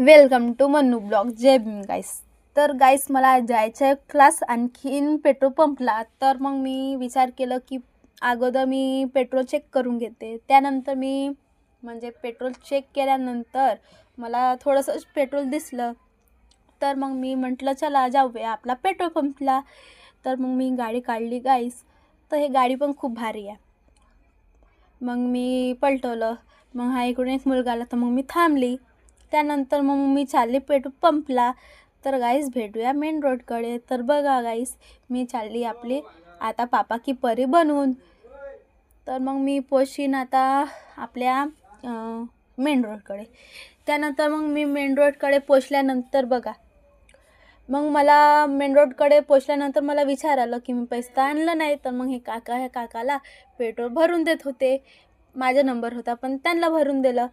Welcome to Mannu blog. Jai Bhim guys. तर guys मला जायचं आहे क्लास आणखीन पेट्रोल पंपला. तर मग मी विचार केलं की अगोदर मी पेट्रोल चेक करून घेते. त्यानंतर मी पेट्रोल चेक केल्यानंतर मला थोडंसं पेट्रोल दिसलं. तर मग मी म्हटलं चला जाऊया आपला पेट्रोल पंपला. तर मग मी गाडी काढली गाईस. तर हे गाडी पण खूप भारी आहे. मग मी पलटवलं. मग हा इकडून एक मुलगा आला तर मग मी थांबली. त्यानंतर मग मी चालली पेट्रोल पंपला. तर गाईस भेटूया मेन रोडकडे. तर बघा गाईस मी चालली आपली आता पापा की परी बनवून. तर मग मी पोचीन आता आपल्या मेन रोडकडे. त्यानंतर मग मी मेन रोडकडे पोचल्यानंतर बघा मग मला मेन रोडकडे पोचल्यानंतर मला विचार आलं की मी पैसे तर आणलं नाही. तर मग ह्या काकाला पेट्रोल भरून देत होते. माझा नंबर होता पण त्यांना भरून दिलं.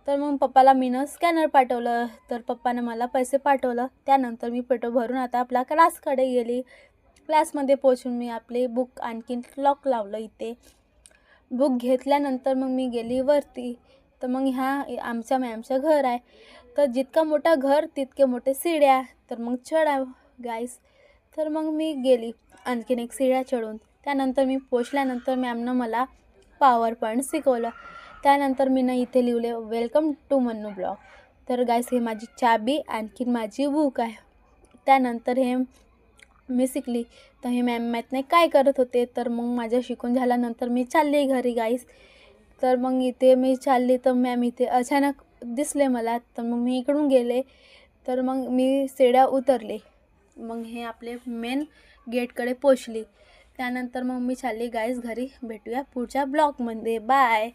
तर मग पप्पाला मीनं स्कॅनर पाठवलं. तर पप्पानं मला पैसे पाठवलं. त्यानंतर मी पेट्रोल भरून आता आपल्या क्लासकडे गेली. क्लासमध्ये पोचून मी आपले बुक आणखीन लॉक लावलं. इथे बुक घेतल्यानंतर मग मी गेली वरती. तर मग आमच्या मॅमचं घर आहे. तर जितका मोठा घर तितके मोठे सीड्या. तर मग चढा गाईस. तर मग मी गेली आणखीन एक सीड्या चढून. त्यानंतर मी पोचल्यानंतर मॅमनं मला पॉवर पॉईंट शिकवलं. त्यानंतर मी इथे लिहिले वेलकम टू मन्नू ब्लॉग. तर गाईस हे माझी चाबी आणखीन माझी बुक आहे. त्यानंतर हे मी शिकली. तर हे मॅम माहीत नाही काय करत होते. तर मग माझं शिकून झाल्यानंतर मी चालली घरी गाईस. तर मग इथे मी चालली तर मॅम इथे अचानक दिसले मला. तर मग मी इकडून गेले. तर मग मी सीड्या उतरले. मग हे आपले मेन गेटकडे पोचली. त्यानंतर मग मी चालली गाईस घरी. भेटूया पुढच्या ब्लॉगमध्ये. बाय.